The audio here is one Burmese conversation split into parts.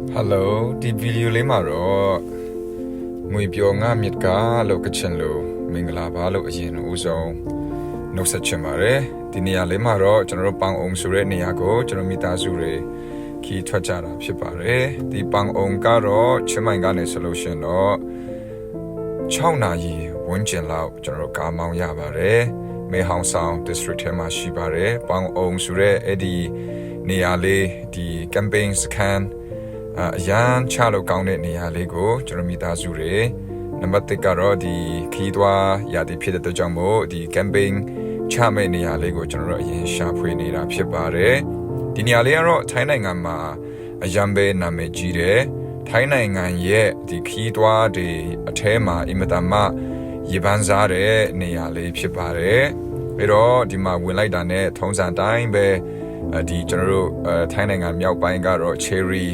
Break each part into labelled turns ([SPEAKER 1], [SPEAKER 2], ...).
[SPEAKER 1] Hello ဒီဗီဒီယိုလေးမှာတော့ငွေပြောငါမြစ်ကလောက်ကချင်လို့မင်္ဂလာပါလို့အရင်ဦးဆုံးနှုတ်ဆက်ချင်ပါတယ်ဒီနေရာလေးမှာတော့ကျွန်တော်တို့ပေါင်အောင်ဆိုတဲ့နေရာကိုကျွန်တော်မိသားစုတွေခီးထွက်ကြတာဖြစ်ပါတယ်ဒီပေါင်အောင်ကတော့ချင်းမိုင်ကနေဆိုလို့ရှင်တော့6နာရီဝန်းကျင်လောက်ကျွန်တော်တို့ကားမောင်းရပါတယ်မဲဟောင်ဆောင် district ထဲမှာရှိပါတယ်ပေါင်အောင်ဆိုတဲ့အဲ့ဒီနေရာလေးဒီ campaign စခန်းအရန်ချလို့ကောင်းတဲ့နေရာလေးကိုကျွန်တော်မိသားစုတွေနံပါတ်1ကတော့ဒီခီးသွားရာသီဖြစ်တဲ့အတွက်ကြောင့်မို့ဒီ camping ချမဲ့နေရာလေးကိုကျွန်တော်တို့အရင်ရှာဖွေနေတာဖြစ်ပါတယ်ဒီနေရာလေးကတော့ထိုင်းနိုင်ငံမှာအရန်ပဲနာမည်ကြီးတယ်ထိုင်းနိုင်ငံရဲ့ဒီခီးသွားတွေအထဲမှာအင်မတန်မှရေပန်းစားတဲ့နေရာလေးဖြစ်ပါတယ်ပြီးတော့ဒီမှာဝင်လိုက်တာနဲ့ထုံးစံတိုင်းပဲဒီကျွန်တော်တို့ထိုင်းနိုင်ငံမြောက်ပိုင်းကတော့ cherry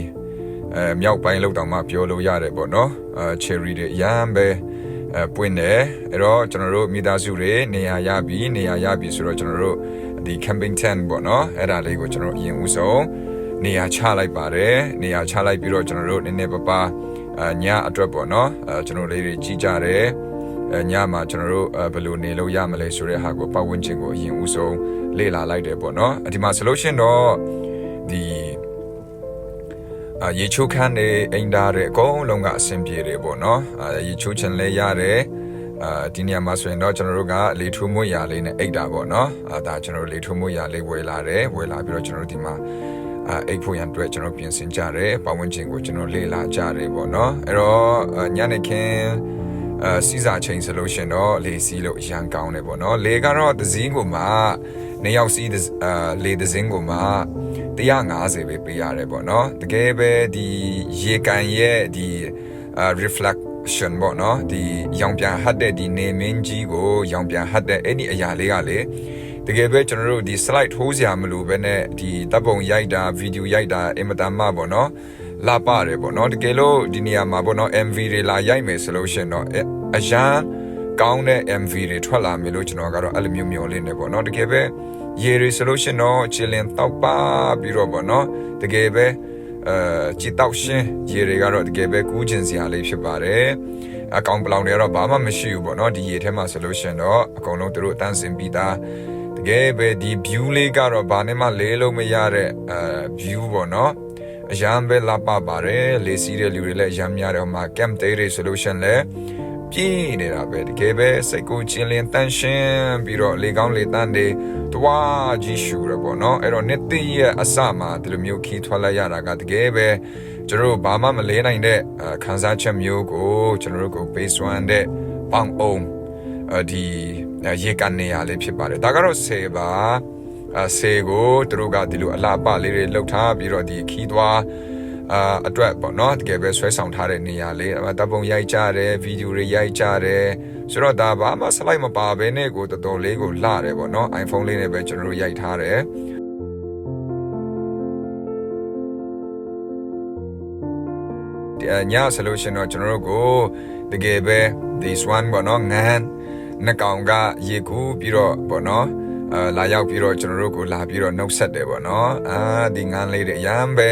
[SPEAKER 1] မြောက်ပိုင်းလောက်တောင်မှပြောလို့ရတယ်ပေါ့နော်cherry တွေရမ်းပဲပွင့်တယ်အဲ့တော့ကျွန်တော်တို့မိသားစုတွေနေရာရပြီဆိုတော့ကျွန်တော်တို့ဒီ camping tent ပေါ့နော်အဲ့ဒါလေးကိုကျွန်တော်အရင်ဦးဆုံးနေရာချလိုက်ပါတယ်နေရာချလိုက်ပြီးတော့ကျွန်တော်တို့နည်းနည်းပါညအတွက်ပေါ့နော်ကျွန်တော်လေးတွေကြီးကြတယ်ညမှာကျွန်တော်တို့ဘယ်လိုနေလို့ရမလဲဆိုတဲ့ဟာကိုပတ်ဝန်းကျင်ကိုအရင်ဦးဆုံးလေ့လာလိုက်တယ်ပေါ့နော်ဒီမှာဆိုလို့ရှိရင်တော့ဒီရေချိုးခန်းနေအိမ်သားတွေအကုန်လုံးကအဆင်ပြေတယ်ပေါ့နော်ရေချိုးချင်လဲရတယ်ဒီနေရာမှာဆိုရင်တော့ကျွန်တော်တို့ကလေထူးမွေးရာလေးနဲ့အိတ်တာပေါ့နော်ဒါကျွန်တော်တို့လေထူးမွေးရာလေးဝယ်လာပြီးတော့ကျွန်တော်တို့ဒီမှာအိတ်ဖို့ရန်အတွက်ကျွန်တော်ပြင်ဆင်ကြတယ်ပတ်ဝန်းကျင်ကိုကျွန်တော်လေ့လာကြတယ်ပေါ့နော်အဲ့တော့ညနေခင်းစီးစာချိန်ဆိုလို့ရှင်တော့လေစီးလို့ရန်ကောင်းတယ်ပေါ့နော်လေကတော့သစင်းကိုမှနေရောက်စီးလေသစင်းကိုမှ150ပဲပေးရတယ်ပေါ့နော်တကယ်ပဲဒီရေကန်ရဲ့ဒီ reflection ပေါ့နော်ဒီရောင်ပြန်ဟတ်တဲ့ဒီနေမင်းကြီးကိုရောင်ပြန်ဟတ်တဲ့အဲ့ဒီအရာလေးကလေတကယ်ပဲကျွန်တော်တို့ဒီ slide ထိုးစရာမလိုပဲနဲ့ဒီတပ်ပုံရိုက်တာဗီဒီယိုရိုက်တာအင်မတန်မှပေါ့နော်လာပါတယ်ပေါ့နော်တကယ်လို့ဒီနေရာမှာပေါ့နော် MV တွေလာရိုက်မယ်ဆိုလို့ရှင်တော့အရန်ကောင်းတဲ့ MV တွေထွက်လာမယ်လို့ကျွန်တော်ကတော့အဲ့လိုမျိုးမျှော်လင့်နေပေါ့နော်တကယ်ပဲရေရီဆိုလို့ရှင်တော့ချီလင်တောက်ပါပြီးတော့ပေါ့နော်တကယ်ပဲကြည်တောက်ရှင်ရေတွေကတော့တကယ်ပဲကူးကျင်စရာလေးဖြစ်ပါတယ်အကောင်ပလောင်တွေကတော့ဘာမှမရှိဘူးပေါ့နော်ဒီရေထဲမှာဆိုလို့ရှင်တော့အကုန်လုံးသူတို့တန်းစင်ပြီးသားတကယ်ပဲဒီ view လေးကတော့ဘာနဲ့မှလဲလို့မရတဲ့view ပေါ့နော်အရန်ပဲလာပပါတယ်လေစီးတဲ့လူတွေလည်းရမ်းများတယ်ဟိုမှာ camp day တွေဆိုလို့ရှင်လဲပြင်းနေတာပဲတကယ်ပဲစိတ်ကိုချင်းလင်းတန့်ရှင်းပြီးတော့လေကောင်းလေတန့်တွေတွားကြီးရှူရပေါ့နော်အဲ့တော့နှစ်သိရဲ့အစမှာဒီလိုမျိုးခီးထွက်လိုက်ရတာကတကယ်ပဲကျွန်တော်တို့ဘာမှမလဲနိုင်တဲ့ခန်းစားချက်မျိုးကိုကျွန်တော်တို့ကို base one တဲ့ပေါင်အောင်ဒီရေကန်နေရလေးဖြစ်ပါတယ်ဒါကတော့10ပါဆေကိုသူတို့ကဒီလိုအလားပလေးတွေလှုပ်ထားပြီးတော့ဒီခီးသွားအတွက်ပေါ့နော်တကယ်ပဲဆွဲဆောင်ထားတဲ့နေရာလေးတပ်ပုံရိုက်ကြတယ်ဗီဒီယိုတွေရိုက်ကြတယ်ဆိုတော့ဒါဘာမှစလိုက်မပါဘဲနဲ့ကိုတော်တော်လေးကိုလှတယ်ပေါ့နော် iPhone လေးနဲ့ပဲကျွန်တော်တို့ရိုက်ထားတယ်ညဆိုလို့ရှင်တော့ကျွန်တော်တို့ကိုတကယ်ပဲ this one ပေါ့နော်ငန်းနှကောင်ကရေကူးပြီးတော့ပေါ့နော်လာရောက်ပြီးတော့ကျွန်တော်တို့ကိုလာပြီးတော့နှုတ်ဆက်တယ်ပေါ့နော်ဒီငန်းလေးတွေအရန်ပဲ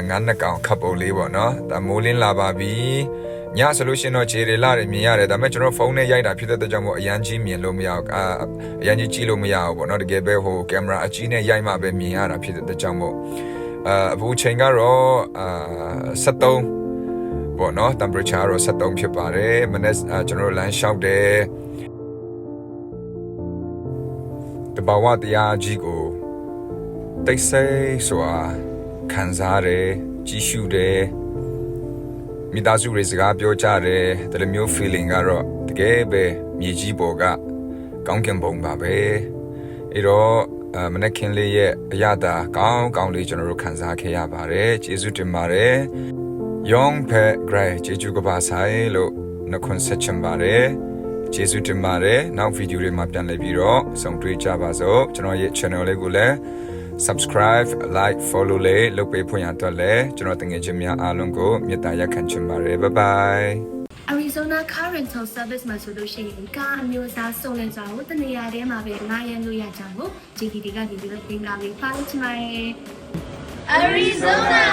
[SPEAKER 1] ငန်းနှကောင်ခပ်ပုံလေးပေါ့နော်ဒါမိုးလင်းလာပါပြီညဆိုလို့ရှင်တော့ခြေတွေလာတယ်မြင်ရတယ်ဒါပေမဲ့ကျွန်တော်ဖုန်းနဲ့ရိုက်တာဖြစ်တဲ့အတွက်ကြောင့်မို့အရန်ကြီးမြင်လို့မရဘူးအရန်ကြီးကြည့်လို့မရဘူးပေါ့နော်တကယ်ပဲဟိုကင်မရာအကြီးနဲ့ရိုက်မှပဲမြင်ရတာဖြစ်တဲ့အတွက်ကြောင့်မို့အခုချိန်ကတော့73ပေါ့နော် temperature တော့73ဖြစ်ပါတယ်မနေ့ကျွန်တော်လမ်းလျှောက်တယ်တဘာဝတရားကြီးကိုတိတ်ဆိတ်စွာခံစားတယ်ကြည့်ရှုတယ်မိသားစုတွေစကားပြောကြတယ်ဒီလိုမျိုး feeling ကတော့တကယ်ပဲမြေကြီးပေါ်ကကောင်းကင်ဘုံပါပဲအဲ့တော့မနေ့ကင်းလေးရဲ့အရသာကောင်းလေးကျွန်တော်တို့ခံစားခဲ့ရပါတယ်ကျေးဇူးတင်ပါတယ် Young Pet Gray ကျေးဇူးကပါဆိုင်လို့နှခွန်းဆက်ချင်ပါတယ်ကျေးဇူးတင်ပါတယ်နောက်ဗီဒီယိုတွေမှာပြန်လည်ပြီးတော့ဆုံတွေ့ကြပါစို့ကျွန်တော်ရဲ့ channel လေးကိုလည်း subscribe like follow လေးလုပ်ပေးဖွင့်ရတော့လဲကျွန်တော်တကယ်ချင်းများအားလုံးကိုမေတ္တာရပ်ခံချင်ပါတယ် bye bye
[SPEAKER 2] Arizona Car Rental Service မှာဆိုလို့ရှိရင်ကားအမျိုးအစားစုံလင်စွာကိုတနေရာထဲမှာပဲငှားရမ်းလို့ရကြဖို့ GTD ကနေပြီးတော့သင်္ကားလေးပါချင်ပါတယ်
[SPEAKER 3] Arizona